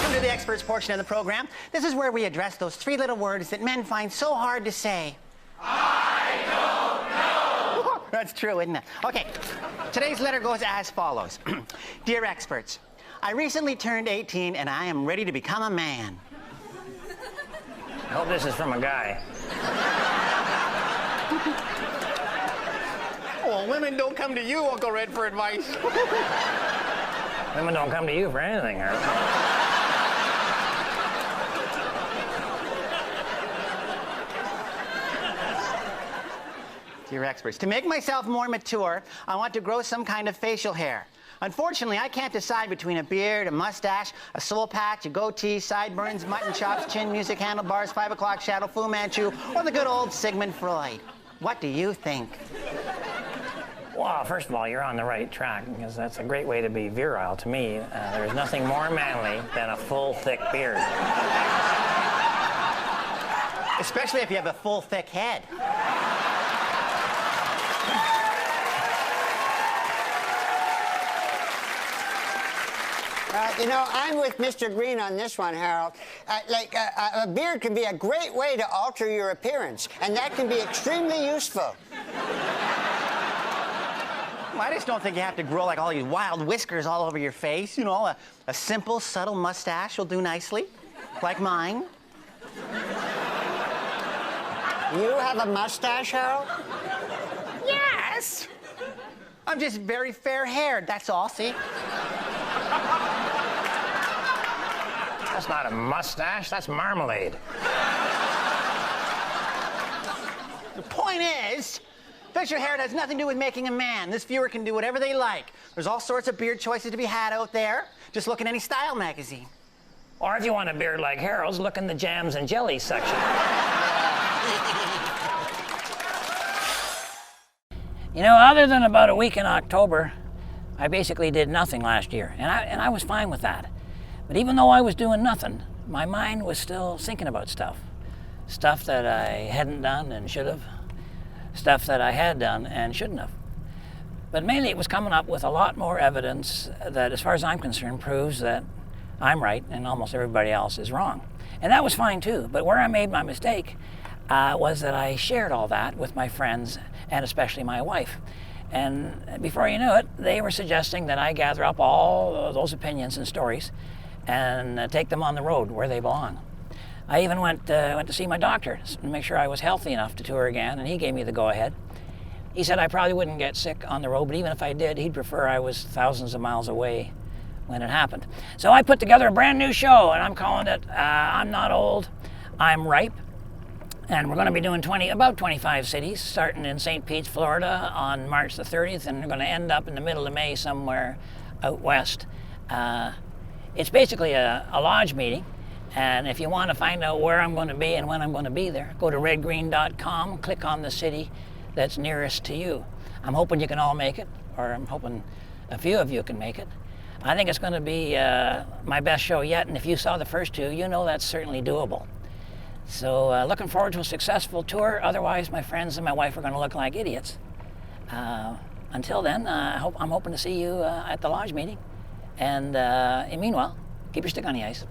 Welcome to the experts portion of the program. This is where we address those three little words that men find so hard to say. I don't know. That's true, isn't it? Okay, today's letter goes as follows. Dear experts, I recently turned 18 and I am ready to become a man. I hope this is from a guy. Oh, women don't come to you, Uncle Red, for advice. Women don't come to you for anything, Harold. Dear experts, to make myself more mature, I want to grow some kind of facial hair. Unfortunately, I can't decide between a beard, a mustache, a soul patch, a goatee, sideburns, mutton chops, chin music, handlebars, 5 o'clock shadow, Fu Manchu, or the good old Sigmund Freud. What do you think? Well, first of all, you're on the right track, because that's a great way to be virile. To me, there's nothing more manly than a full, thick beard. Especially if you have a full, thick head. You know, I'm with Mr. Green on this one, Harold. A beard can be a great way to alter your appearance, and that can be extremely useful. I just don't think you have to grow like all these wild whiskers all over your face. You know, a simple, subtle mustache will do nicely, like mine. You have a mustache, Harold? Yes! I'm just very fair-haired, that's all, see? That's not a mustache, that's marmalade. The point is, facial hair has nothing to do with making a man. This viewer can do whatever they like. There's all sorts of beard choices to be had out there. Just look in any style magazine. Or if you want a beard like Harold's, look in the jams and jellies section. You know, other than about a week in October, I basically did nothing last year, and I was fine with that. But even though I was doing nothing, my mind was still thinking about stuff. Stuff that I hadn't done and should have. Stuff that I had done and shouldn't have. But mainly it was coming up with a lot more evidence that, as far as I'm concerned, proves that I'm right and almost everybody else is wrong. And that was fine too, but where I made my mistake was that I shared all that with my friends and especially my wife. And before you knew it, they were suggesting that I gather up all of those opinions and stories and take them on the road where they belong. I even went to see my doctor to make sure I was healthy enough to tour again, and he gave me the go-ahead. He said I probably wouldn't get sick on the road, but even if I did, he'd prefer I was thousands of miles away when it happened. So I put together a brand new show, and I'm calling it I'm Not Old, I'm Ripe. And we're going to be doing about 25 cities, starting in St. Pete, Florida on March the 30th, and we're going to end up in the middle of May somewhere out west. It's basically a lodge meeting, and if you want to find out where I'm going to be and when I'm going to be there, go to redgreen.com, click on the city that's nearest to you. I'm hoping you can all make it, or I'm hoping a few of you can make it. I think it's going to be my best show yet, and if you saw the first two, you know that's certainly doable. So looking forward to a successful tour. Otherwise, my friends and my wife are going to look like idiots. Until then, I'm hoping to see you at the lodge meeting. And meanwhile, keep your stick on the ice.